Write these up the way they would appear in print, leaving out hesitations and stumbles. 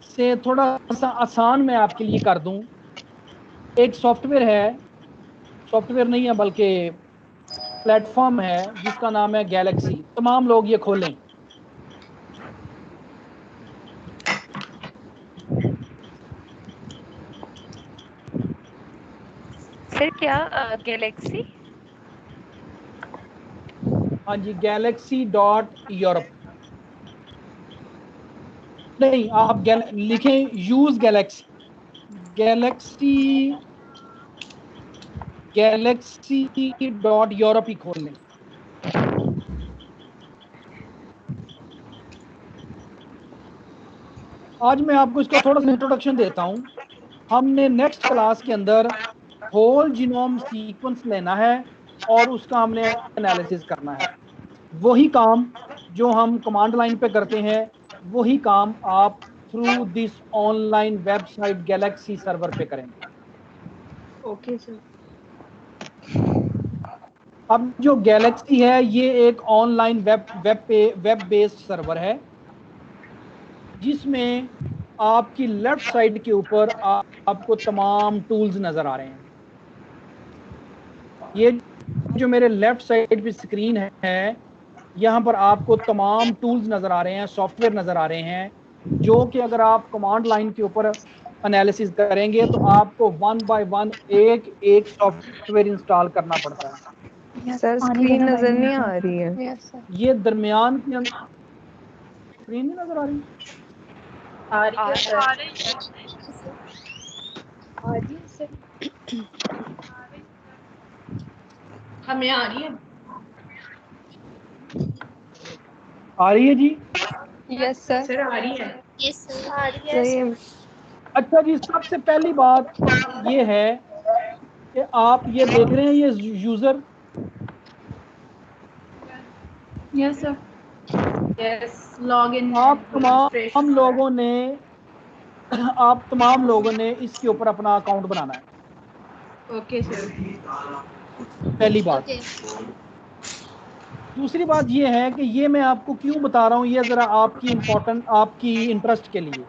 से थोड़ा सा आसान मैं आपके लिए कर दूं, एक सॉफ्टवेयर है, सॉफ्टवेयर नहीं है बल्कि प्लेटफॉर्म है जिसका नाम है गैलेक्सी। तमाम लोग ये खोलें। सर क्या गैलेक्सी? हाँ जी, galaxy.europe। नहीं, आप लिखें यूज गैलेक्सी, गैलेक्सी galaxy.europe ही खोल लें। आज मैं आपको इसका थोड़ा सा इंट्रोडक्शन देता हूं। हमने नेक्स्ट क्लास के अंदर होल जीनोम सीक्वेंस लेना है और उसका हमने एनालिसिस करना है। वही काम जो हम कमांड लाइन पे करते हैं, वही काम आप through this online website Galaxy server पे करेंगे। Okay sir. अब जो गैलेक्सी है ये एक ऑनलाइन वेब बेस्ड सर्वर है जिसमें आपकी लेफ्ट साइड के ऊपर आपको तमाम टूल्स नजर आ रहे हैं। ये जो मेरे लेफ्ट साइड पे स्क्रीन है, यहाँ पर आपको तमाम टूल्स नजर आ रहे हैं, सॉफ्टवेयर नजर आ रहे हैं, जो कि अगर आप कमांड लाइन के ऊपर एनालिसिस करेंगे तो आपको वन बाय वन एक एक सॉफ्टवेयर इंस्टॉल करना पड़ता है। सर स्क्रीन नजर नहीं आ रही है। ये दरमियान के अंदर स्क्रीन नहीं नजर आ रही। आ रही है सर। आ रही है। आ रही है सर। हमें आ रही है। आ रही है जी। Yes sir. सर आ रही है। यस सर, आ रही है। सही। अच्छा जी, सबसे पहली बात ये है कि आप ये देख रहे हैं ये user, yes sir. Yes, log in है, आप रजिस्ट्रेशन तमाम हो रहा है। लोगों ने आप तमाम लोगों ने इसके ऊपर अपना अकाउंट बनाना है। Okay sir. पहली बात। ओके। दूसरी बात ये है कि ये मैं आपको क्यों बता रहा हूँ, ये जरा आपकी इंपॉर्टेंट, आपकी इंटरेस्ट के लिए।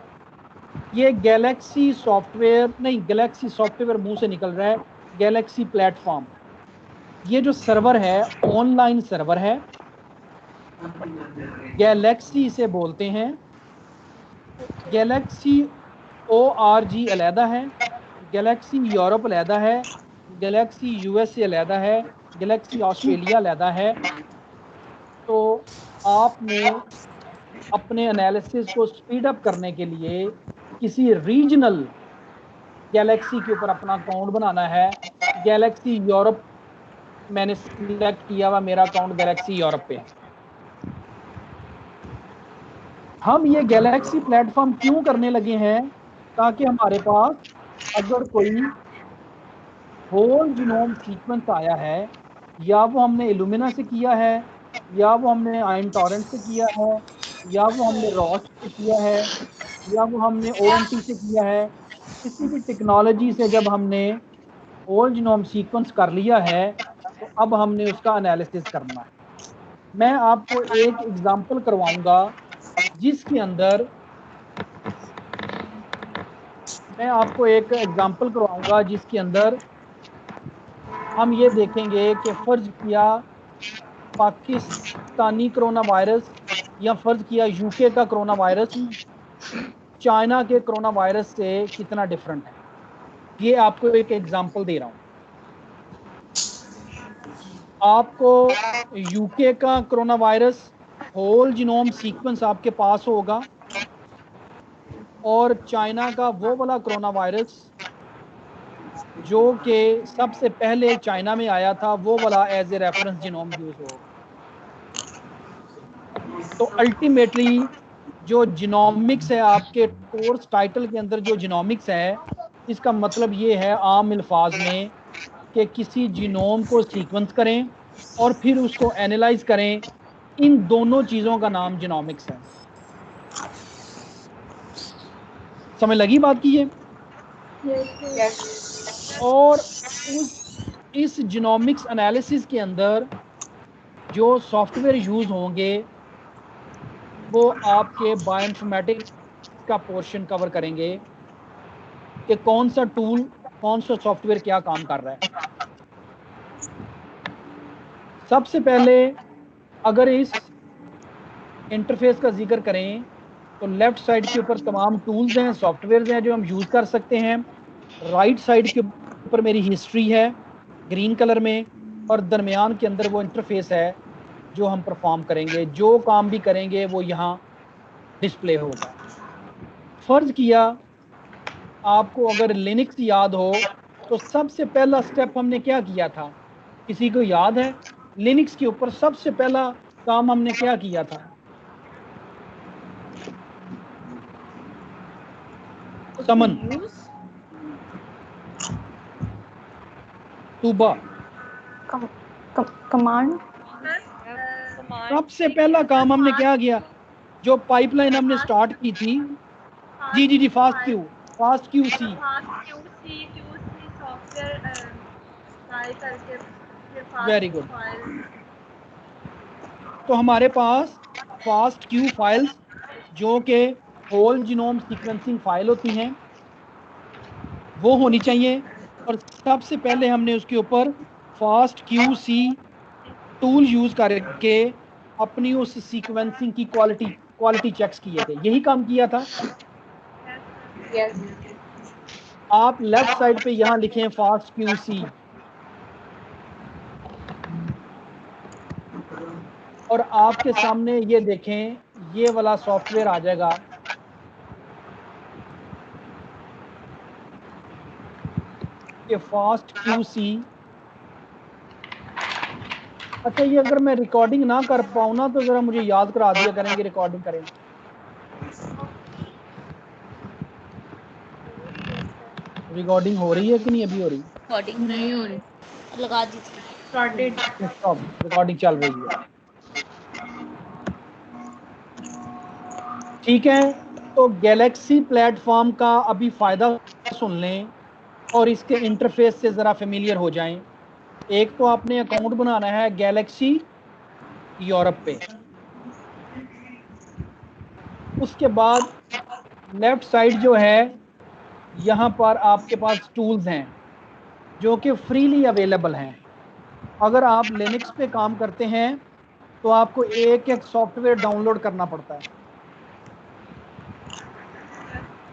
ये गैलेक्सी सॉफ्टवेयर नहीं, गैलेक्सी सॉफ्टवेयर मुंह से निकल रहा है, गैलेक्सी प्लेटफॉर्म। ये जो सर्वर है ऑनलाइन सर्वर है, गैलेक्सी इसे बोलते हैं। गैलेक्सी ORG अलहदा है, गैलेक्सी यूरोप अलहदा है, गैलेक्सी USA अलहदा है, गैलेक्सी ऑस्ट्रेलिया अलहदा है। तो आपने अपने एनालिसिस को स्पीड अप करने के लिए किसी रीजनल गैलेक्सी के ऊपर अपना अकाउंट बनाना है। गैलेक्सी यूरोप मैंने सिलेक्ट किया हुआ, मेरा अकाउंट गैलेक्सी यूरोप पे है। हम ये गैलेक्सी प्लेटफॉर्म क्यों करने लगे हैं, ताकि हमारे पास अगर कोई होल जीनोम सीक्वेंस आया है, या वो हमने इल्यूमिना से किया है, या वो हमने आयन टॉरेंट से किया है, या वो हमने रॉच से किया है, या वो हमने OMT से किया है, किसी भी टेक्नोलॉजी से जब हमने होल जीनोम सीक्वेंस कर लिया है तो अब हमने उसका एनालिसिस करना है। मैं आपको एक एग्जांपल करवाऊंगा जिसके अंदर हम ये देखेंगे कि फर्ज किया पाकिस्तानी कोरोना वायरस या फर्ज किया यूके का कोरोना वायरस चाइना के कोरोना वायरस से कितना डिफरेंट है। ये आपको एक एग्जांपल दे रहा हूं। आपको यूके का corona virus whole genome sequence आपके पास होगा, और चाइना का वो वाला कोरोना वायरस जो कि सबसे पहले चाइना में आया था, वो वाला as a reference genome use होगा। तो अल्टीमेटली जो जीनोमिक्स है, आपके कोर्स टाइटल के अंदर जो जीनोमिक्स है, इसका मतलब ये है आम अल्फाज में कि किसी जीनोम को सीक्वेंस करें और फिर उसको एनालाइज करें। इन दोनों चीजों का नाम जीनोमिक्स है। समझ लगी बात की है? और इस जीनोमिक्स एनालिसिस के अंदर जो सॉफ्टवेयर यूज होंगे वो आपके बायोइन्फॉर्मेटिक का पोर्शन कवर करेंगे कि कौन सा टूल, कौन सा सॉफ्टवेयर क्या काम कर रहा है। सबसे पहले अगर इस इंटरफेस का जिक्र करें तो लेफ्ट साइड के ऊपर तमाम टूल्स हैं, सॉफ्टवेयर हैं जो हम यूज़ कर सकते हैं। राइट साइड के ऊपर मेरी हिस्ट्री है ग्रीन कलर में, और दरमियान के अंदर वो इंटरफेस है जो हम परफॉर्म करेंगे, जो काम भी करेंगे वो यहाँ डिस्प्ले होगा। फर्ज किया आपको अगर लिनक्स याद हो तो सबसे पहला स्टेप हमने क्या किया था, किसी को याद है? लिनक्स के ऊपर सबसे पहला काम हमने क्या किया था? समन, तूबा, कमांड। सबसे पहला काम हमने क्या किया? जो पाइपलाइन हमने स्टार्ट की थी, जी जी जी, fast Q C. Very good. तो हमारे पास फास्ट क्यू फाइल्स जो कि होल जीनोम सीक्वेंसिंग फाइल होती हैं वो होनी चाहिए, और सबसे पहले हमने उसके ऊपर fast Q C tool use करके अपनी उस सीक्वेंसिंग की क्वालिटी चेक्स किए थे। यही काम किया था। Yes. आप लेफ्ट साइड पे यहां लिखें फास्ट क्यू सी, और आपके सामने ये देखें ये वाला सॉफ्टवेयर आ जाएगा। ये फास्ट क्यू सी। अच्छा, ये अगर मैं रिकॉर्डिंग ना कर पाऊँ ना तो जरा मुझे याद करा दिया करेंगे, रिकॉर्डिंग करें। रिकॉर्डिंग हो रही है कि नहीं? अभी हो रही? रिकॉर्डिंग नहीं हो रही, लगा दी थी। Started. रिकॉर्डिंग चल रही है, ठीक है। तो गैलेक्सी प्लेटफॉर्म का अभी फायदा सुन लें और इसके इंटरफेस से जरा फेमिलियर हो जाएं। एक तो आपने अकाउंट बनाना है गैलेक्सी यूरोप पे, उसके बाद लेफ्ट साइड जो है यहाँ पर आपके पास टूल्स हैं जो कि फ्रीली अवेलेबल हैं। अगर आप लिनक्स पे काम करते हैं तो आपको एक एक सॉफ्टवेयर डाउनलोड करना पड़ता है।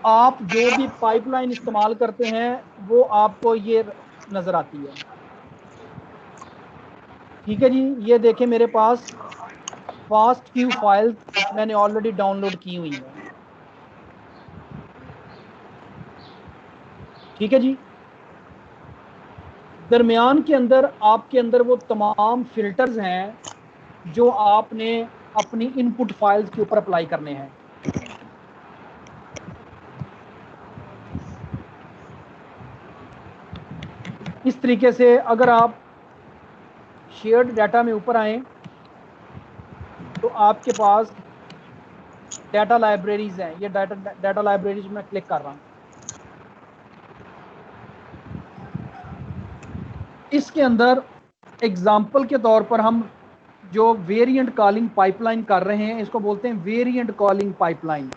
आप जो भी पाइपलाइन इस्तेमाल करते हैं वो आपको ये नजर आती है, ठीक है जी। ये देखें मेरे पास फास्ट क्यू फाइल मैंने ऑलरेडी डाउनलोड की हुई है, ठीक है जी। दरमियान के अंदर आपके अंदर वो तमाम फिल्टर्स हैं जो आपने अपनी इनपुट फाइल्स के ऊपर अप्लाई करने हैं। इस तरीके से अगर आप शेयर्ड डाटा में ऊपर आए तो आपके पास डाटा लाइब्रेरीज हैं। ये डाटा लाइब्रेरीज में क्लिक कर रहा हूं। इसके अंदर एग्जाम्पल के तौर पर हम जो वेरिएंट कॉलिंग पाइपलाइन कर रहे हैं इसको बोलते हैं वेरिएंट कॉलिंग पाइपलाइन।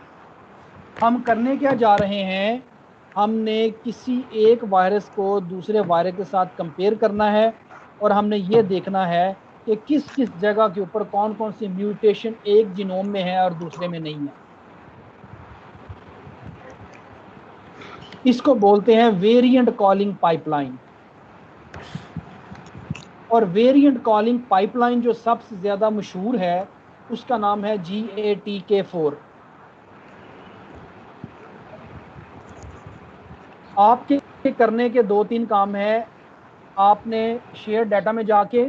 हम करने क्या जा रहे हैं, हमने किसी एक वायरस को दूसरे वायरस के साथ कंपेयर करना है और हमने ये देखना है कि किस किस जगह के ऊपर कौन कौन सी म्यूटेशन एक जीनोम में है और दूसरे में नहीं है। इसको बोलते हैं वेरिएंट कॉलिंग पाइपलाइन। और वेरिएंट कॉलिंग पाइपलाइन जो सबसे ज्यादा मशहूर है उसका नाम है GATK4। आपके करने के दो तीन काम है। आपने शेयर डाटा में जाके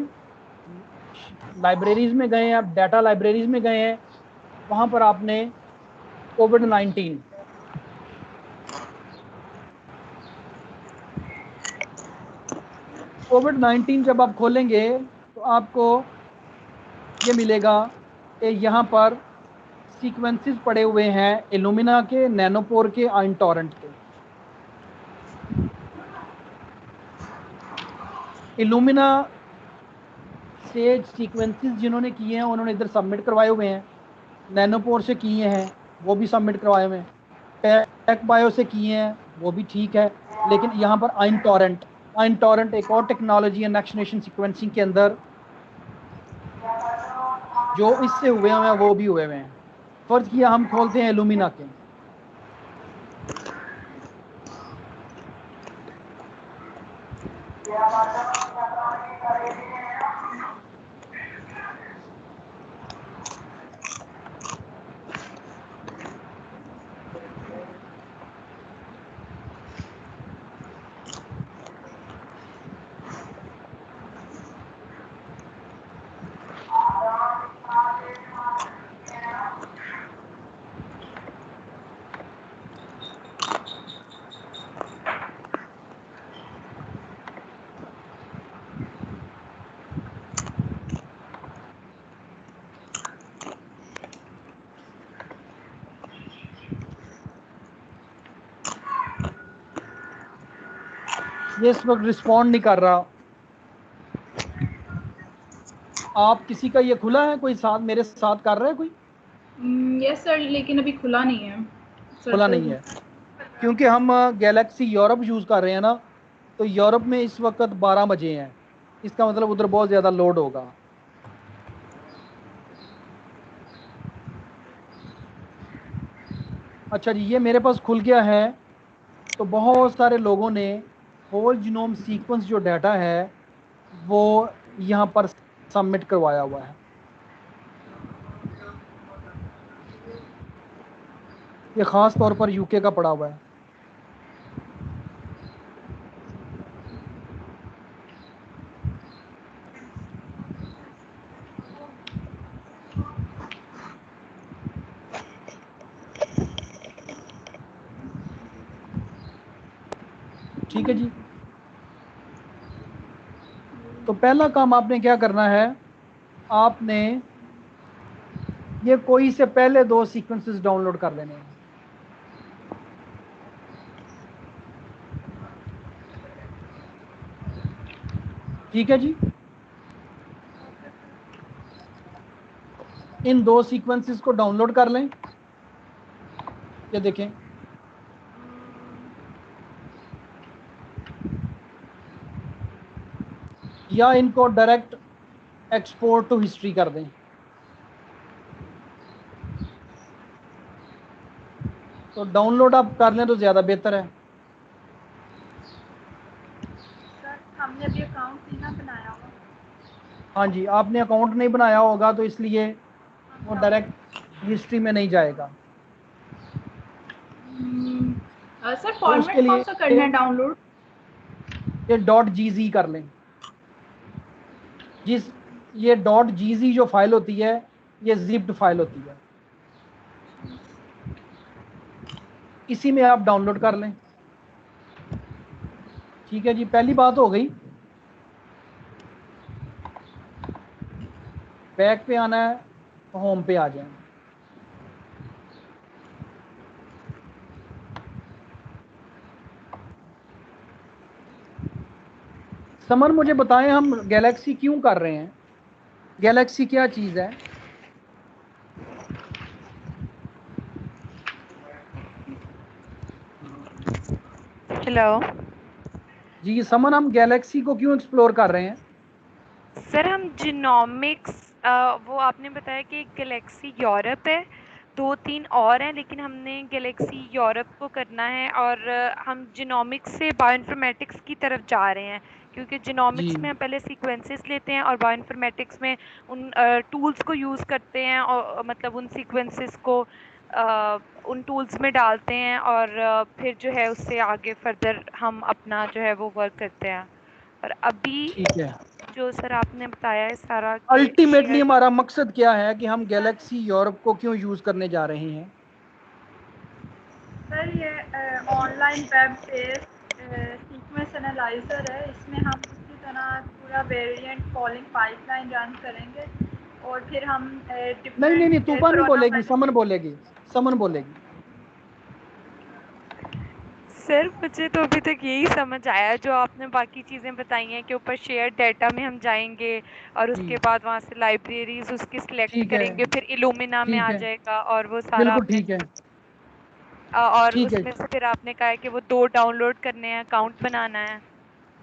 लाइब्रेरीज में गए हैं, आप डाटा लाइब्रेरीज में गए हैं, वहां पर आपने कोविड-19 जब आप खोलेंगे तो आपको ये मिलेगा कि यहाँ पर सीक्वेंसेस पड़े हुए हैं इल्यूमिना के, नैनोपोर के, आइनटॉरेंट के। इल्यूमिना से सीक्वेंसेस जिन्होंने किए हैं उन्होंने इधर सबमिट करवाए हुए हैं, नैनोपोर से किए हैं वो भी सबमिट करवाए हुए हैं। पैक बायो से किए हैं वो भी ठीक है, लेकिन यहाँ पर आइन टॉरेंट एक और टेक्नोलॉजी है नेक्स्ट जनरेशन सीक्वेंसिंग के अंदर, जो इससे हुए हैं वो भी हुए हैं। फर्ज किया हम खोलते हैं इल्यूमिना के, ये इस वक्त रिस्पॉन्ड नहीं कर रहा। आप किसी का ये खुला है, कोई साथ मेरे साथ कर रहा है कोई? यस सर, लेकिन अभी खुला नहीं है सर, खुला नहीं है क्योंकि हम गैलेक्सी यूरोप यूज़ कर रहे हैं ना, तो यूरोप में इस वक्त 12 बजे हैं, इसका मतलब उधर बहुत ज़्यादा लोड होगा। अच्छा जी, ये मेरे पास खुल गया है। तो बहुत सारे लोगों ने होल जीनोम सीक्वेंस जो डाटा है वो यहाँ पर सबमिट करवाया हुआ है। ये ख़ास तौर पर यूके का पड़ा हुआ है। ठीक है जी। तो पहला काम आपने क्या करना है, आपने ये कोई से पहले 2 सीक्वेंसेस डाउनलोड कर लेने हैं। ठीक है जी। इन 2 सीक्वेंसेस को डाउनलोड कर लें। ये देखें, या इनको डायरेक्ट एक्सपोर्ट टू हिस्ट्री कर दें। तो डाउनलोड आप कर लें तो ज़्यादा बेहतर है। सर हमने अभी अकाउंट नहीं ना बनाया हुआ। हाँ जी, आपने अकाउंट नहीं बनाया होगा तो इसलिए वो डायरेक्ट हिस्ट्री में नहीं जाएगा। सर तो फॉर्मेट उसके कौन सा करना है लिए डाउनलोड? ये .gz कर लें। ये .gz जो फाइल होती है ये जिप्ड फाइल होती है, इसी में आप डाउनलोड कर लें। ठीक है जी, पहली बात हो गई। बैक पे आना है, होम पे आ जाए। समर मुझे बताएं, हम गैलेक्सी क्यों कर रहे हैं? गैलेक्सी क्या चीज़ है? हेलो जी समर, हम गैलेक्सी को क्यों एक्सप्लोर कर रहे हैं? सर, हम जीनोमिक्स, वो आपने बताया कि गैलेक्सी यूरोप है, 2-3 और हैं, लेकिन हमने गैलेक्सी यूरोप को करना है और हम जीनोमिक्स से बायोइन्फॉर्मेटिक्स की तरफ जा रहे हैं, क्योंकि जीनोमिक्स जी में हम पहले सीक्वेंसेस लेते हैं और बायोइन्फॉर्मेटिक्स में उन टूल्स को यूज़ करते हैं और मतलब उन सीक्वेंसेस को उन टूल्स में डालते हैं और फिर जो है उससे आगे फर्दर हम अपना जो है वो वर्क करते हैं। और अभी ठीक है। जो सर आपने बताया है सारा कि अल्टीमेटली शेयर, हमारा मकसद क्या है कि हम गैलेक्सी यूरोप को क्यों यूज़ करने जा रहे हैं? सर ये online web based sequence analyser है। इसमें हम उसी तरह पूरा वेरिएंट फॉलोइंग पाइपलाइन रन करेंगे और फिर हम नहीं नहीं नहीं, डिफरेंट तूफान नहीं कोरोना बोलेगी, समन बोलेगी। समन बोलेगी। सर मुझे तो अभी तक यही समझ आया जो आपने बाकी चीज़ें बताई हैं कि ऊपर शेयर डाटा में हम जाएंगे और जी उसके बाद वहाँ से लाइब्रेरीज उसकी सिलेक्ट ठीक है, करेंगे, फिर इल्यूमिना में ठीक आ है, जाएगा और वो सारा बिल्कुल आपने ठीक है। और ठीक है, उसमें से फिर आपने कहा है कि वो 2 डाउनलोड करने हैं, अकाउंट बनाना है।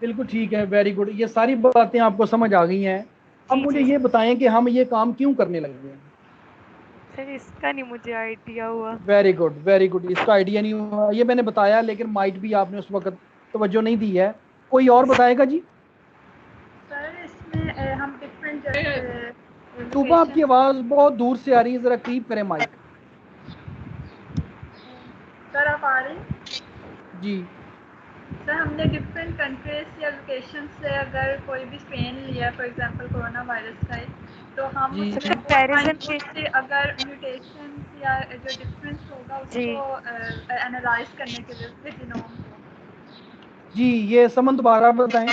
बिल्कुल ठीक है, वेरी गुड। ये सारी बातें आपको समझ आ गई हैं। अब जी मुझे जी ये बताएं कि हम ये काम क्यों करने लगे हैं। सर, इसका नहीं मुझे आइडिया हुआ। Very good, very good. इसका आइडिया नहीं हुआ, ये मैंने बताया, लेकिन माइट भी आपने उस वक्त तवज्जो नहीं दी है। कोई और बताएगा जी। सर इसमें हम डिफरेंट सुबह आपकी लोकेशन आवाज़ बहुत दूर से आ रही है, ज़रा करीब करें माइक। सर आप आ रही हैं? जी सर हमने डिफरेंट कंट्रीज या लोकेशन से अगर कोई भी स्ट्रेन लिया फॉर एग्जांपल कोरोना वायरस का ही, तो हम जी सर, उसमें कंपैरिजन के उससे अगर म्यूटेशन या जो डिफरेंस होगा जी उसको एनालाइज करने के लिए उसके जीनोम को। जी, ये समन दोबारा बताएं।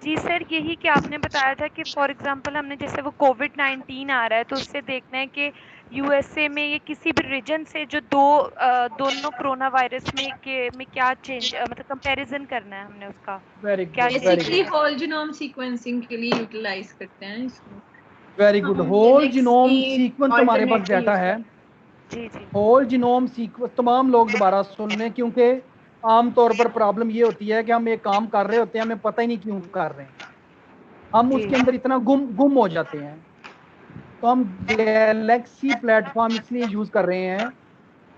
जी सर, यही कि आपने बताया था कि फॉर एग्जांपल हमने जैसे वो कोविड-19 आ रहा है तो उससे देखना है कि यूएसए में या किसी भी रीजन से जो दोनों कोरोना वायरस में क्या चेंज मतलब कंपैरिजन करना है हमने उसका वेरी क्या good, very basically good, changes. Whole genome sequencing के लिए यूटिलाइज करते हैं इसको। Very good. हम होल जीनोम गैलेक्सी सीक्वेंस हमारे पास ऑल्टरनेट का डाटा यूज है। करते जी जी होल जीनोम सीक्वेंस तमाम लोग दोबारा सुन लें, क्योंकि आमतौर पर प्रॉब्लम ये होती है कि हम एक काम कर रहे होते हैं, हमें पता ही नहीं क्यों कर रहे हैं, हम जी उसके अंदर इतना गुम गुम हो जाते हैं। तो हम गैलेक्सी प्लेटफॉर्म इसलिए यूज कर रहे हैं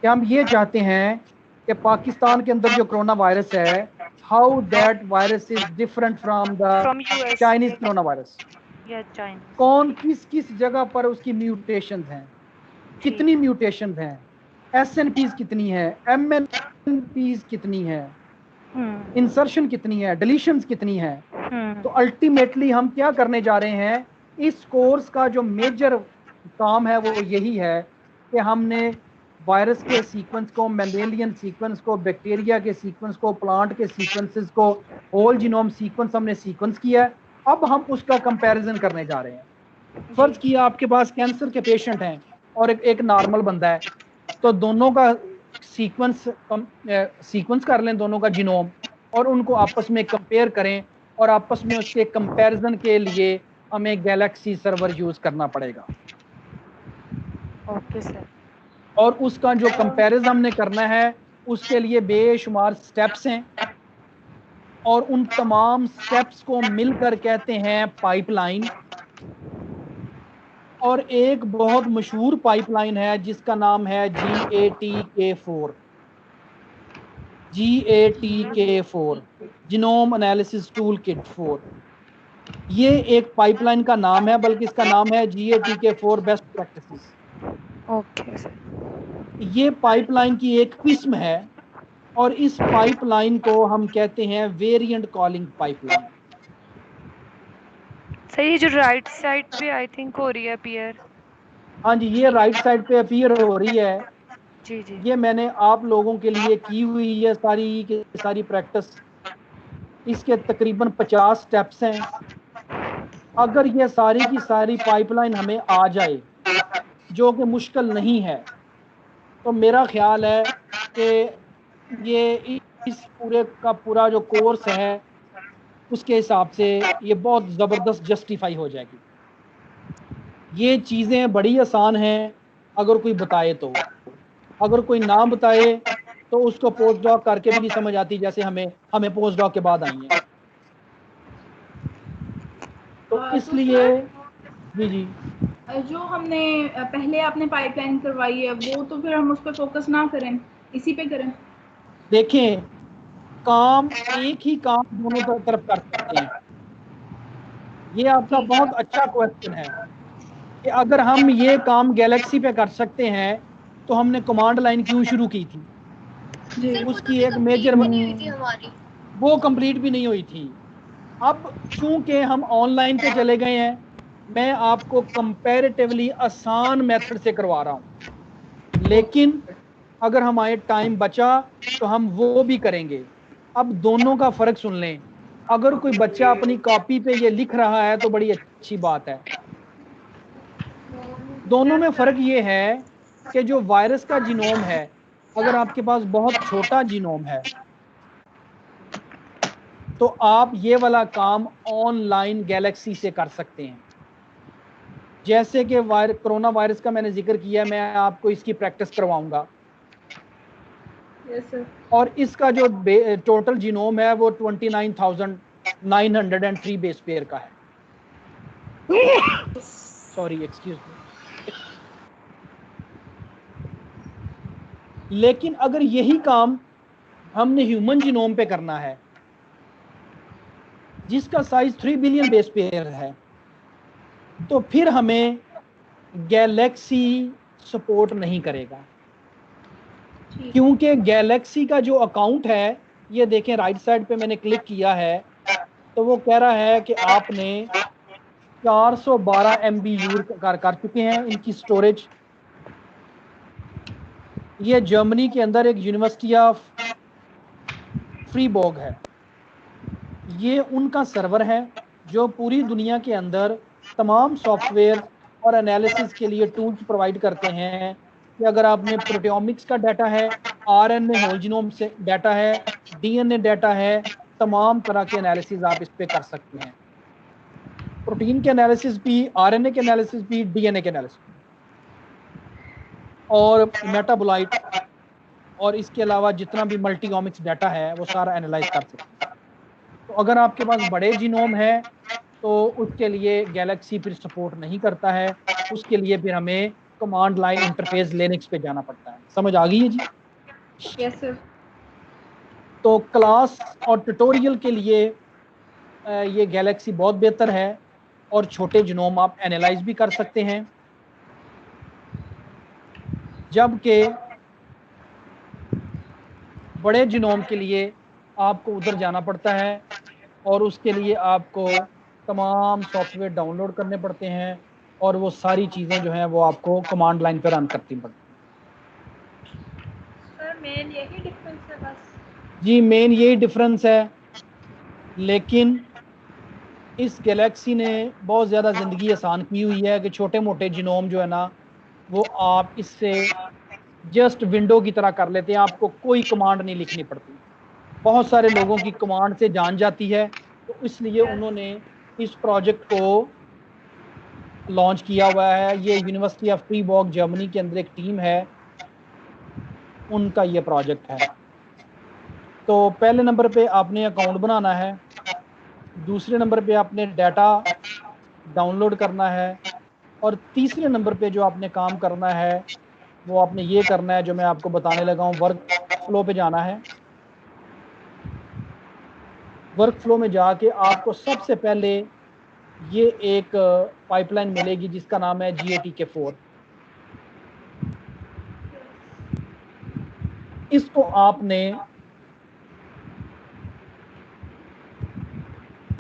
कि हम ये चाहते हैं कि पाकिस्तान के अंदर जो कोरोना वायरस है, how that virus is different from the from USA Chinese corona virus. या चाइना। कौन किस किस जगह पर उसकी म्यूटेशंस हैं, ठीक कितनी है। म्यूटेशंस हैं, एसएनपीज कितनी है, एमएनपीज कितनी है, हम्म इंसर्शन कितनी है, डिलीशंस कितनी है। हम्म तो अल्टीमेटली हम क्या करने जा रहे हैं, इस कोर्स का जो मेजर काम है वो यही है कि हमने वायरस के सीक्वेंस को, मेंडेलियन सीक्वेंस को, बैक्टीरिया के सीक्वेंस को, प्लांट के सीक्वेंसेस को, होल जीनोम सीक्वेंस हमने सीक्वेंस किया है। अब हम उसका कंपैरिजन करने जा रहे हैं। जी फर्ज किया आपके पास कैंसर के पेशेंट हैं और एक नॉर्मल बंदा है, तो दोनों का सीक्वेंस कर लें, दोनों का जीनोम, और उनको आपस में कंपेयर करें, और आपस में उसके कंपैरिजन के लिए हमें गैलेक्सी सर्वर यूज करना पड़ेगा। Okay sir. और उसका जो कंपैरिजन हमने करना है उसके लिए बेशुमार स्टेप्स हैं, और उन तमाम स्टेप्स को मिलकर कहते हैं पाइपलाइन। और एक बहुत मशहूर पाइपलाइन है जिसका नाम है GATK4। GATK4 genome analysis tool kit 4। ये एक पाइपलाइन का नाम है, बल्कि इसका नाम है GATK4 best practices. Okay sir. ये पाइपलाइन की एक किस्म है, और इस पाइपलाइन को हम कहते हैं वेरिएंट कॉलिंग पाइपलाइन। सर, ये जो राइट साइड पे आई थिंक हो रही है अपीयर। हाँ जी, ये राइट साइड पे अपीयर हो रही है। जी जी ये मैंने आप लोगों के लिए की हुई है सारी की सारी प्रैक्टिस। इसके तकरीबन 50 स्टेप्स हैं। अगर ये सारी की सारी पाइपलाइन हमें आ जाए, जो कि मुश्किल नहीं है, तो मेरा ख्याल है कि ये इस पूरे का पूरा जो कोर्स है उसके हिसाब से ये बहुत ज़बरदस्त जस्टिफाई हो जाएगी। ये चीज़ें बड़ी आसान हैं अगर कोई बताए तो। अगर कोई ना बताए तो उसको पोस्ट डॉक करके भी नहीं समझ आती, जैसे हमें हमें पोस्ट डॉक के बाद आई है। तो तो इसलिए सर जी जी, जो हमने पहले आपने पाइपलाइन करवाई है वो तो फिर हम उस पर फोकस ना करें, इसी पे करें। देखें, काम एक ही काम दोनों तरफ कर सकते हैं। ये आपका ठीक बहुत है अच्छा क्वेश्चन है कि अगर हम ये काम गैलेक्सी पे कर सकते हैं तो हमने कमांड लाइन क्यों शुरू की थी। जी। सर वो तो उसकी अभी एक मेजर, कंप्लीट भी नहीं हुई थी हमारी। वो कंप्लीट भी नहीं हुई थी। अब चूंकि हम ऑनलाइन पे चले गए हैं, मैं आपको कंपैरेटिवली आसान मेथड से करवा रहा हूं, लेकिन अगर हमारे टाइम बचा तो हम वो भी करेंगे। अब दोनों का फर्क सुन लें। अगर कोई बच्चा अपनी कॉपी पे ये लिख रहा है तो बड़ी अच्छी बात है। दोनों में फर्क ये है कि जो वायरस का जीनोम है, अगर आपके पास बहुत छोटा जीनोम है तो आप ये वाला काम ऑनलाइन गैलेक्सी से कर सकते हैं। जैसे कि कोरोना वायरस का मैंने जिक्र किया, मैं आपको इसकी प्रैक्टिस करवाऊंगा। Yes sir. और इसका जो टोटल जीनोम है वो 29,903 बेस पेयर का है। Sorry, excuse me. लेकिन अगर यही काम हमने ह्यूमन जीनोम पे करना है जिसका साइज 3 बिलियन बेस पेयर है, तो फिर हमें गैलेक्सी सपोर्ट नहीं करेगा, क्योंकि गैलेक्सी का जो अकाउंट है, ये देखें राइट साइड पे मैंने क्लिक किया है तो वो कह रहा है कि आपने 412 MB यूज कर चुके हैं इनकी स्टोरेज। ये जर्मनी के अंदर एक यूनिवर्सिटी ऑफ फ्रीबोर्ग है, ये उनका सर्वर है जो पूरी दुनिया के अंदर तमाम सॉफ्टवेयर और एनालिसिस के लिए टूल्स प्रोवाइड करते हैं कि अगर आपने प्रोटियोमिक्स का डाटा है, RNA होल जीनोम से डाटा है, DNA डाटा है, तमाम तरह के एनालिसिस आप इस पे कर सकते हैं। प्रोटीन के एनालिसिस भी, RNA के एनालिसिस भी, DNA के एनालिसिस भी, और मेटाबोलाइट और इसके अलावा जितना भी मल्टीओमिक्स डाटा है वो सारा एनालाइज कर सकते हैं। तो अगर आपके पास बड़े जीनोम है तो उसके लिए गैलेक्सी फिर सपोर्ट नहीं करता है, उसके लिए फिर हमें कमांड लाइन इंटरफेस लिनक्स पे जाना पड़ता है। समझ आ गई है जी? Yes sir. तो क्लास और ट्यूटोरियल के लिए ये गैलेक्सी बहुत बेहतर है, और छोटे जीनोम आप एनालाइज भी कर सकते हैं, जबकि बड़े जीनोम के लिए आपको उधर जाना पड़ता है और उसके लिए आपको तमाम सॉफ्टवेयर डाउनलोड करने पड़ते हैं, और वो सारी चीज़ें जो हैं वो आपको कमांड लाइन पर रन करती पड़ती हैं। सर मेन यही डिफरेंस है बस? जी, मेन यही डिफरेंस है, लेकिन इस गैलेक्सी ने बहुत ज़्यादा ज़िंदगी आसान की हुई है कि छोटे मोटे जीनोम जो है ना वो आप इससे जस्ट विंडो की तरह कर लेते हैं, आपको कोई कमांड नहीं लिखनी पड़ती। बहुत सारे लोगों की कमांड से जान जाती है, तो इसलिए उन्होंने इस प्रोजेक्ट को लॉन्च किया हुआ है। ये यूनिवर्सिटी ऑफ फ्रीबोर्ग जर्मनी के अंदर एक टीम है, उनका ये प्रोजेक्ट है। तो पहले नंबर पे आपने अकाउंट बनाना है, दूसरे नंबर पे आपने डाटा डाउनलोड करना है, और तीसरे नंबर पे जो आपने काम करना है वो आपने ये करना है जो मैं आपको बताने लगा हूँ, वर्क फ्लो पे जाना है। वर्क फ्लो में जाके आपको सबसे पहले ये एक पाइपलाइन मिलेगी जिसका नाम है GATK4। इसको आपने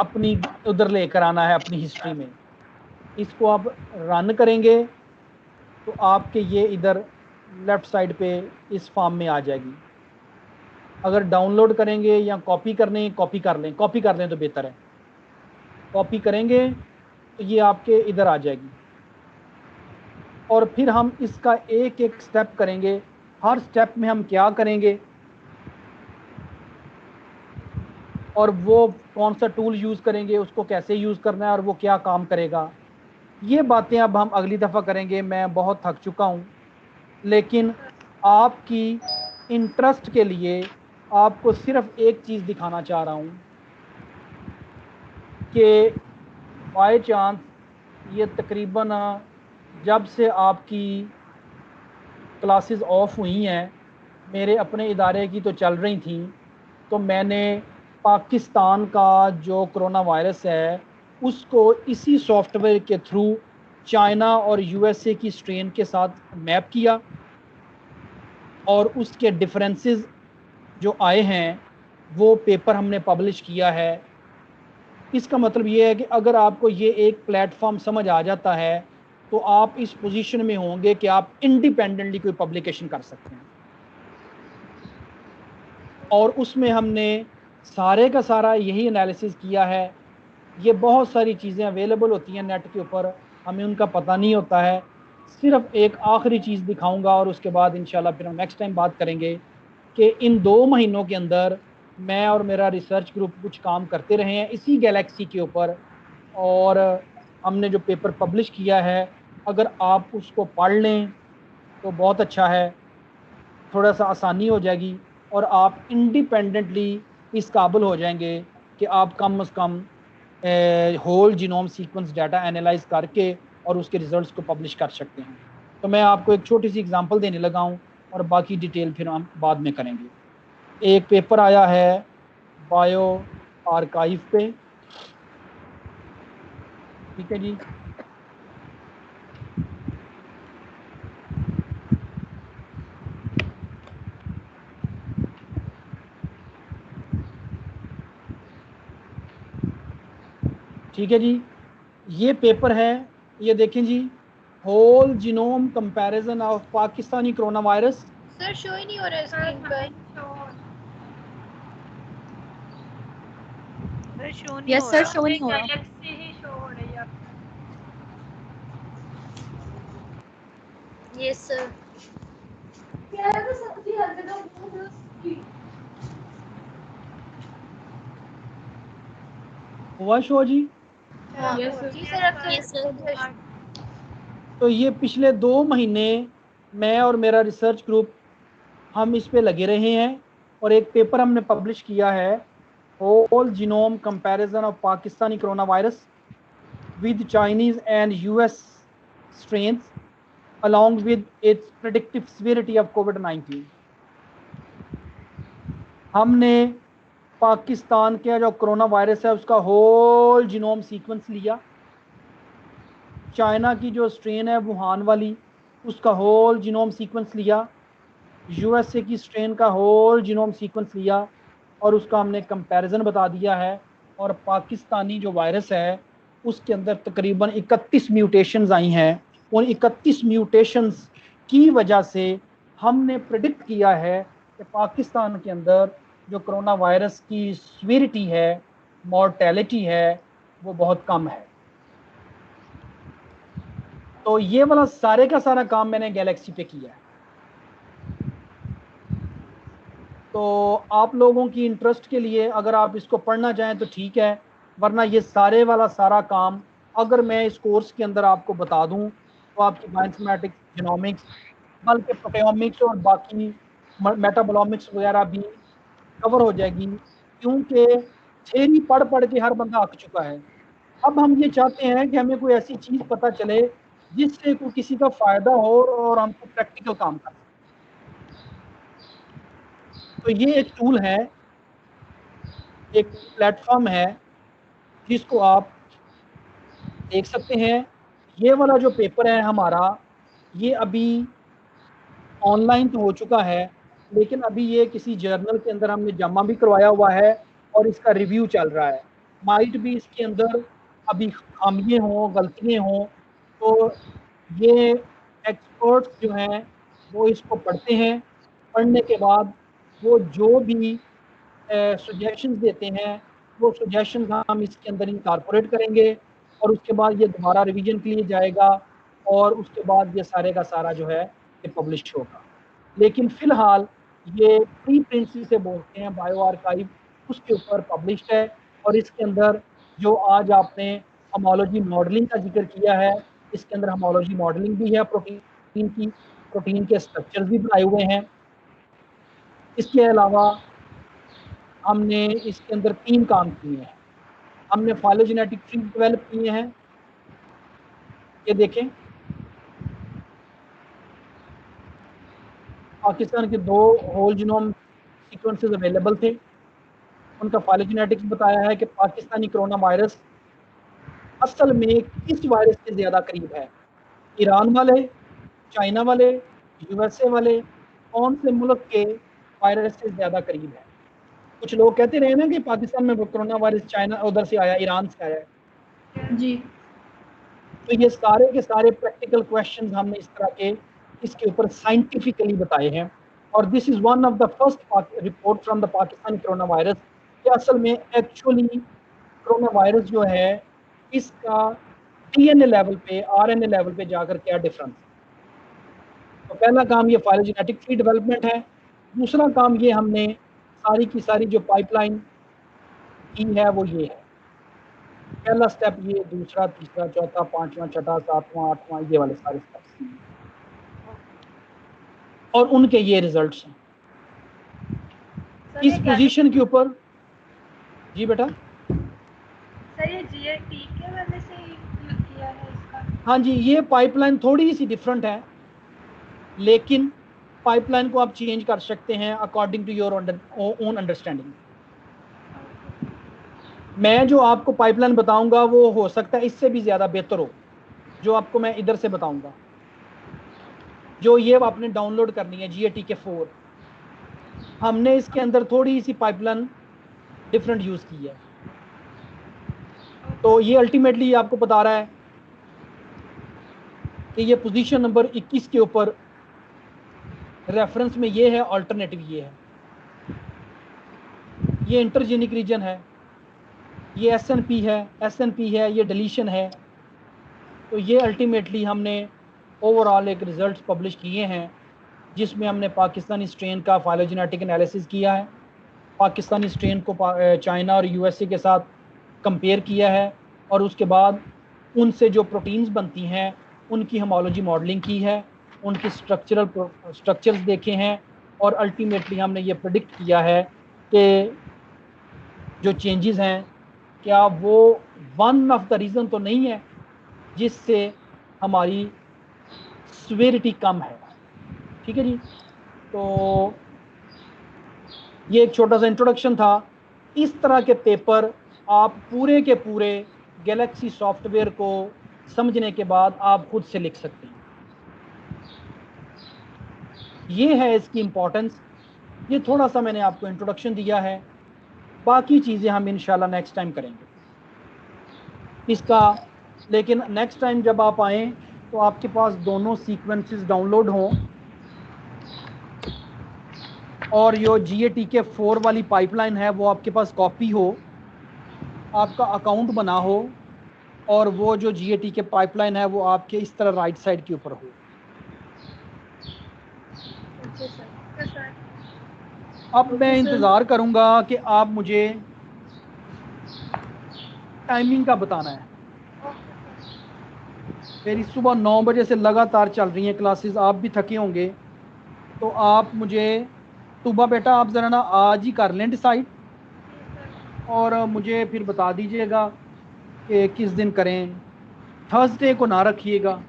अपनी उधर लेकर आना है, अपनी हिस्ट्री में। इसको आप रन करेंगे तो आपके ये इधर लेफ्ट साइड पे इस फॉर्म में आ जाएगी। अगर डाउनलोड करेंगे या कॉपी करने, कॉपी कर लें तो बेहतर है। कॉपी करेंगे तो ये आपके इधर आ जाएगी, और फिर हम इसका एक एक स्टेप करेंगे। हर स्टेप में हम क्या करेंगे और वो कौन सा टूल यूज़ करेंगे, उसको कैसे यूज़ करना है और वो क्या काम करेगा, ये बातें अब हम अगली दफ़ा करेंगे। मैं बहुत थक चुका हूँ, लेकिन आपकी इंटरेस्ट के लिए आपको सिर्फ एक चीज़ दिखाना चाह रहा हूँ कि बाय चांस ये तकरीबन जब से आपकी क्लासेस ऑफ हुई हैं, मेरे अपने इदारे की तो चल रही थी, तो मैंने पाकिस्तान का जो कोरोना वायरस है उसको इसी सॉफ्टवेयर के थ्रू चाइना और USA की स्ट्रेन के साथ मैप किया, और उसके डिफरेंसेस जो आए हैं वो पेपर हमने पब्लिश किया है। इसका मतलब ये है कि अगर आपको ये एक प्लेटफॉर्म समझ आ जाता है तो आप इस पोजीशन में होंगे कि आप इंडिपेंडेंटली कोई पब्लिकेशन कर सकते हैं। और उसमें हमने सारे का सारा यही एनालिसिस किया है। ये बहुत सारी चीज़ें अवेलेबल होती हैं नेट के ऊपर, हमें उनका पता नहीं होता है। सिर्फ एक आखिरी चीज़ दिखाऊंगा और उसके बाद इंशाल्लाह फिर हम नेक्स्ट टाइम बात करेंगे कि इन 2 महीनों के अंदर मैं और मेरा रिसर्च ग्रुप कुछ काम करते रहे हैं इसी गैलेक्सी के ऊपर, और हमने जो पेपर पब्लिश किया है अगर आप उसको पढ़ लें तो बहुत अच्छा है, थोड़ा सा आसानी हो जाएगी। और आप इंडिपेंडेंटली इस काबिल हो जाएंगे कि आप कम से कम whole genome sequence data analyse करके और उसके रिजल्ट्स को पब्लिश कर सकते हैं। तो मैं आपको एक छोटी सी एग्जांपल देने लगा हूँ और बाकी डिटेल फिर हम बाद में करेंगे। एक पेपर आया है बायो आर्काइव पे, ठीक है जी। ठीक है जी, ये पेपर है, ये देखें जी, whole genome comparison of Pakistani corona virus. Sir show ही नहीं हो रहा है स्क्रीन पर। सर शो नहीं यस हो सर रहा। शो नहीं हो रहा। गैलेक्सी ही शो हो रही है। Yes sir. हुआ शो जी? जी सर अब यस सर। तो ये पिछले 2 महीने मैं और मेरा रिसर्च ग्रुप हम इस पे लगे रहे हैं और एक पेपर हमने पब्लिश किया है, whole genome comparison of Pakistani corona virus with Chinese and US strains along with its predictive severity of COVID-19। हमने पाकिस्तान के जो कोरोना वायरस है उसका होल जीनोम सीक्वेंस लिया, चाइना की जो स्ट्रेन है वुहान वाली उसका होल जीनोम सीक्वेंस लिया, यूएसए की स्ट्रेन का होल जीनोम सीक्वेंस लिया और उसका हमने कंपैरिजन बता दिया है। और पाकिस्तानी जो वायरस है उसके अंदर तकरीबन 31 म्यूटेशंस आई हैं। उन 31 म्यूटेशंस की वजह से हमने प्रेडिक्ट किया है कि पाकिस्तान के अंदर जो कोरोना वायरस की सीवियरिटी है, मॉर्टेलिटी है, वो बहुत कम है। तो ये वाला सारे का सारा काम मैंने गैलेक्सी पे किया है। तो आप लोगों की इंटरेस्ट के लिए अगर आप इसको पढ़ना चाहें तो ठीक है, वरना ये सारे वाला सारा काम अगर मैं इस कोर्स के अंदर आपको बता दूं तो आपकी बायोइन्फॉर्मेटिक्स, जीनोमिक्स, बल्कि प्रोटियोमिक्स और बाकी मेटाबोलॉमिक्स वगैरह भी कवर हो जाएगी, क्योंकि थ्योरी पढ़ पढ़ के हर बंदा अक चुका है। अब हम ये चाहते हैं कि हमें कोई ऐसी चीज़ पता चले जिससे कोई किसी का फ़ायदा हो और हम कोई प्रैक्टिकल काम कर सकें। तो ये एक टूल है, एक प्लेटफॉर्म है जिसको आप देख सकते हैं। ये वाला जो पेपर है हमारा, ये अभी ऑनलाइन तो हो चुका है, लेकिन अभी ये किसी जर्नल के अंदर हमने जमा भी करवाया हुआ है और इसका रिव्यू चल रहा है। माइट भी इसके अंदर अभी खामियां हों, गलतियाँ हों, तो ये एक्सपर्ट्स जो हैं वो इसको पढ़ते हैं, पढ़ने के बाद वो जो भी सजेशंस देते हैं वो सजेशंस हम इसके अंदर इनकॉर्पोरेट करेंगे और उसके बाद ये दोबारा रिवीजन के लिए जाएगा और उसके बाद ये सारे का सारा जो है ये पब्लिश होगा। लेकिन फ़िलहाल ये प्री प्रिंट से बोलते हैं बायो आर्काइव, उसके ऊपर पब्लिश्ड है और इसके अंदर जो आज आपने होमोलॉजी मॉडलिंग का जिक्र किया है, इसके अंदर होमोलॉजी मॉडलिंग भी है, प्रोटीन की, प्रोटीन के स्ट्रक्चर्स भी बनाए हुए हैं। इसके अलावा हमने इसके अंदर 3 काम किए हैं। हमने फाइलोजेनेटिक ट्री डेवलप किए हैं, ये देखें, पाकिस्तान के 2 होल जीनोम सीक्वेंसेस अवेलेबल थे, उनका फाइलोजेनेटिक्स बताया है कि पाकिस्तानी कोरोना वायरस असल में किस वायरस के ज़्यादा करीब है, ईरान वाले, चाइना वाले, यूएसए वाले, कौन से मुल्क के वायरस से ज़्यादा करीब है। कुछ लोग कहते रहे ना कि पाकिस्तान में कोरोना वायरस चाइना उधर से आया, ईरान से आया है। जी। तो ये सारे के सारे प्रैक्टिकल क्वेश्चंस हमने इस तरह के इसके ऊपर साइंटिफिकली बताए हैं और this is one of the first report from the Pakistan corona virus कि असल में एक्चुअली कोरोना वायरस जो है इसका डीएनए लेवल पे, आरएनए लेवल पे जाकर क्या डिफरेंस है। तो पहला काम ये फाइलोजेनेटिक ट्री डेवलपमेंट है। दूसरा काम ये हमने सारी की सारी जो पाइपलाइन की है वो ये है। पहला स्टेप ये, दूसरा, तीसरा, चौथा, पांचवा, छठा, सातवां, आठवां, ये वाले सारे स्टेप्स और उनके ये रिजल्ट्स हैं। इस पोजीशन के ऊपर। जी बेटा। सर ये GAT के वजह से यूज किया है इसका? हाँ जी, ये पाइपलाइन थोड़ी सी डिफरेंट है, लेकिन पाइपलाइन को आप चेंज कर सकते हैं according to your own understanding. मैं जो आपको पाइपलाइन बताऊंगा वो हो सकता है इससे भी ज़्यादा बेहतर हो, जो आपको मैं इधर से बताऊंगा। जो ये आपने डाउनलोड करनी है GATK4, हमने इसके अंदर थोड़ी सी पाइपलाइन डिफरेंट यूज़ की है। तो ये अल्टीमेटली आपको बता रहा है कि ये पोजीशन नंबर 21 के ऊपर रेफरेंस में ये है, अल्टरनेटिव ये है, ये इंटरजेनिक रीजन है, ये SNP है, ये डिलीशन है। तो ये अल्टीमेटली हमने ओवरऑल एक रिजल्ट्स पब्लिश किए हैं, जिसमें हमने पाकिस्तानी स्ट्रेन का फाइलोजेनेटिक एनालिसिस किया है, पाकिस्तानी स्ट्रेन को चाइना और USA के साथ कंपेयर किया है, और उसके बाद उनसे जो प्रोटीन्स बनती हैं उनकी होमोलॉजी मॉडलिंग की है, उनकी स्ट्रक्चर्स देखे हैं, और अल्टीमेटली हमने ये प्रेडिक्ट किया है कि जो चेंजेस हैं क्या वो वन ऑफ द रीज़न तो नहीं है जिससे हमारी सिवियरिटी कम है। ठीक है जी। तो ये एक छोटा सा इंट्रोडक्शन था। इस तरह के पेपर आप पूरे के पूरे गैलेक्सी सॉफ्टवेयर को समझने के बाद आप खुद से लिख सकते हैं। ये है इसकी इम्पोर्टेंस। ये थोड़ा सा मैंने आपको इंट्रोडक्शन दिया है, बाकी चीज़ें हम इंशाल्लाह नेक्स्ट टाइम करेंगे इसका। लेकिन नेक्स्ट टाइम जब आप आएँ तो आपके पास दोनों सीक्वेंसेस डाउनलोड हों, और जो GATK4 वाली पाइपलाइन है वो आपके पास कॉपी हो, आपका अकाउंट बना हो, और वो जो GATK पाइपलाइन है वो आपके इस तरह राइट साइड के ऊपर हो। अब मैं इंतज़ार करूंगा कि आप मुझे टाइमिंग का बताना है। मेरी सुबह 9 बजे से लगातार चल रही हैं क्लासेस, आप भी थके होंगे, तो आप मुझे सुबह बेटा आप ज़रा ना आज ही कर लें डिसाइड, और मुझे फिर बता दीजिएगा कि किस दिन करें। थर्सडे को ना रखिएगा,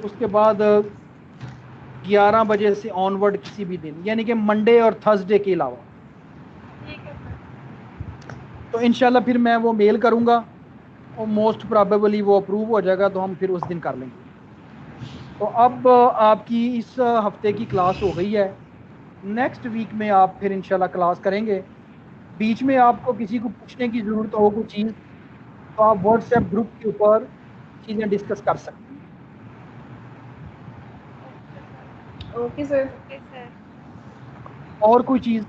उसके बाद 11 बजे से ऑनवर्ड किसी भी दिन, यानी कि मंडे और थर्सडे के अलावा। तो इंशाल्लाह फिर मैं वो मेल करूँगा और मोस्ट प्रोबेबली वो अप्रूव हो जाएगा, तो हम फिर उस दिन कर लेंगे। तो अब आपकी इस हफ्ते की क्लास हो गई है, नेक्स्ट वीक में आप फिर इंशाल्लाह क्लास करेंगे। बीच में आपको किसी को पूछने की ज़रूरत हो कोई चीज़, तो आप व्हाट्सएप ग्रुप के ऊपर चीज़ें डिस्कस कर सकते हैं। Okay sir. और कोई चीज़?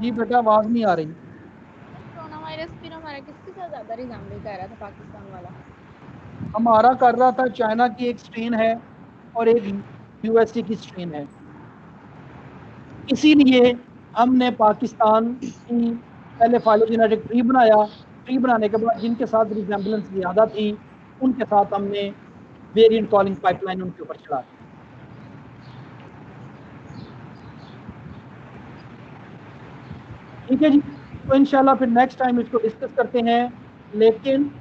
जी बेटा आवाज़ नहीं आ रही। कोरोना वायरस फिर हमारा किसके साथ ज़्यादा रिजेंबल कर रहा था, पाकिस्तान वाला? हमारा कर रहा था चाइना की एक स्ट्रेन है और एक USA की स्ट्रेन है, इसीलिए हमने पाकिस्तान की पहले फाइलोजेनेटिक ट्री बनाया। ट्री बनाने के बाद जिनके साथ रिजेंबलेंस ज़्यादा थी उनके साथ हमने वेरिएंट कॉलिंग पाइपलाइन उनके ऊपर चला दी। ठीक है जी। तो इंशाल्लाह फिर नेक्स्ट टाइम इसको डिस्कस करते हैं, लेकिन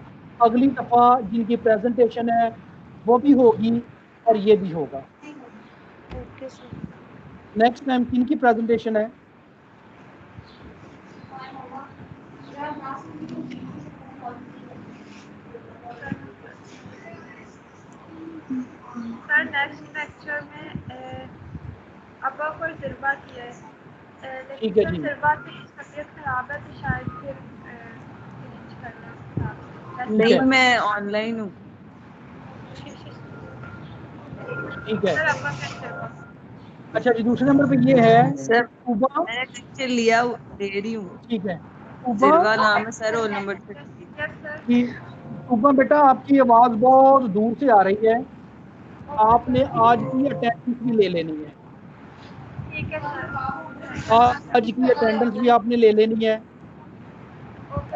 अगली दफ़ा जिनकी प्रेजेंटेशन है वो भी होगी और ये भी होगा। Okay sir. नेक्स्ट टाइम किनकी प्रेजेंटेशन है? सर नेक्स्ट लेक्चर में अब्बा को तजुर्बा किया है, ठीक लेकिन है सर जी। तजुर्बा की तबीयत खराब है, तो शायद फिर चेंज करना। नहीं, मैं ऑनलाइन हूँ। ठीक है। सर अब्बा का तजुर्बा। अच्छा जी, दूसरे नंबर पे ये है सर उबा। मैंने लेक्चर लिया, दे रही हूँ। ठीक है उबा जिरवा नाम है sir, roll number 30। Yes sir. की उबा बेटा आपकी आवाज़ बहुत दूर से आ रही है, आपने आज की अटेंडेंस भी ले लेनी है। ठीक है सर। आज की अटेंडेंस भी आपने ले लेनी है,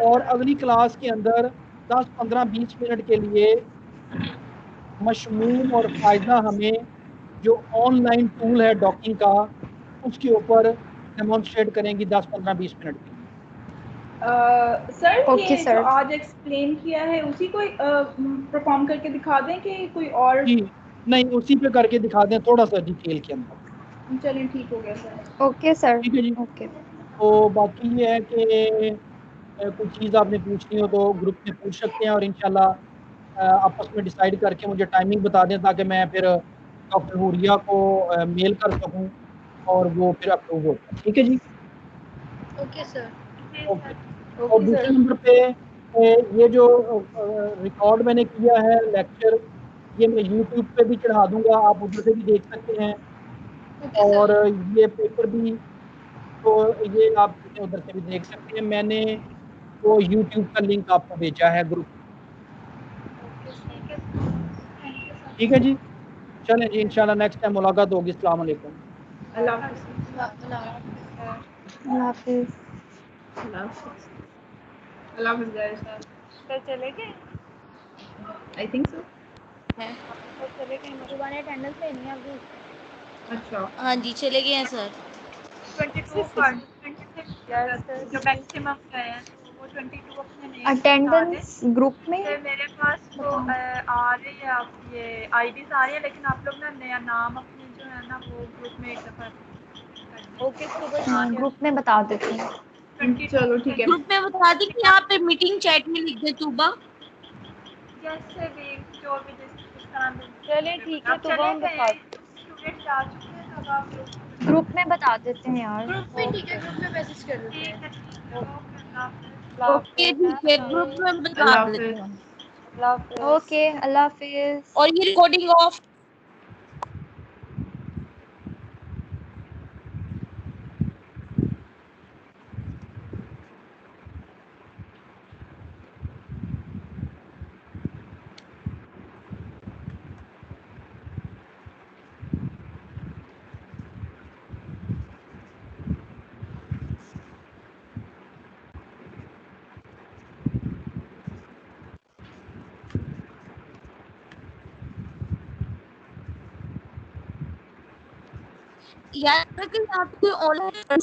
और अगली क्लास के अंदर 10, 15, 20 मिनट के लिए मशमूल और फ़ायदा हमें जो ऑनलाइन टूल है डॉकिंग का, उसके ऊपर डेमोन्स्ट्रेट करेंगी 10-15-20 मिनट के लिए। सर Okay, ये sir. जो आज एक्सप्लेन किया है उसी को परफॉर्म करके दिखा दें कि कोई और? जी, नहीं उसी पे करके दिखा दें थोड़ा सा डिटेल के अंदर। चलिए ठीक हो गया सर। Okay, sir. ठीक है जी। Okay. तो बाकी ये है कि कोई चीज़ आपने पूछनी हो तो ग्रुप में पूछ सकते हैं और इंशाल्लाह आपस में डिसाइड करके मुझे टाइमिंग बता दें ताकि मैं फिर डॉक्टर हुरिया को मेल कर सकूं और वो फिर अप्रूव हो जाए। ठीक है जी। Okay, sir. ओके। और ओके दूसरे सर। नंबर पे ये जो रिकॉर्ड मैंने किया है लेक्चर, ये मैं यूट्यूब पे भी चढ़ा दूंगा, आप उधर से भी देख सकते हैं। Okay, और sir. ये पेपर भी, तो ये आप उधर से भी देख सकते हैं। मैंने वो यूट्यूब का लिंक आपको भेजा है ग्रुप। ठीक है जी। चलें जी, इंशाल्लाह नेक्स्ट टाइम मुलाकात होगी। अस्सलाम वालेकुम। अल्लाह हाफिज़। Allah Hafiz. अल्लाह हाफिज़। अल्लाह हाफिज़ गाइस। सर चले गए? I think so. सर चले गए मतलब सुबह ने अटेंडेंस लेनी है अभी। अच्छा। हाँ जी चले गए हैं सर। 22 कर 26 यस सर। जो मैक्सिमम गए हैं तो वो 22 अपने नेम बता दें। अटेंडेंस ग्रुप में जैसे मेरे पास तो आ रही है आप ये आईडीज आ रही है, लेकिन आप लोग ना नया नाम अपने जो है ना वो ग्रुप में एक दफ़ा कर दें। ओके सुबह हाँ, ठीक है। ग्रुप में बता देती हूँ। 22 चलो ठीक है। ग्रुप में बता दी कि यहाँ पे मीटिंग चैट में लिख दे सुबह। जैसे भी जो भी जिस तरह भी चलें ठीक है, आप तो चले हम गए बता हैं, स्टूडेंट्स आ चुके हैं, अब आप लोग ग्रुप में बता देते हैं यार। ग्रुप में ठीक है, ग्रुप में मैसेज कर देते ठीक हैं। है ठीक है, ओके अल्लाह हाफ़िज़। अल्लाह ओके हाफिज़। ठीक है, ग्रुप में बता अल्लाह देते हाफिज़। हैं। अल्लाह हाफिज़। ओके, अल्लाह हाफिज। और ये रिकॉर्डिंग ऑफ यार, अगर यहाँ पे कोई ऑनलाइन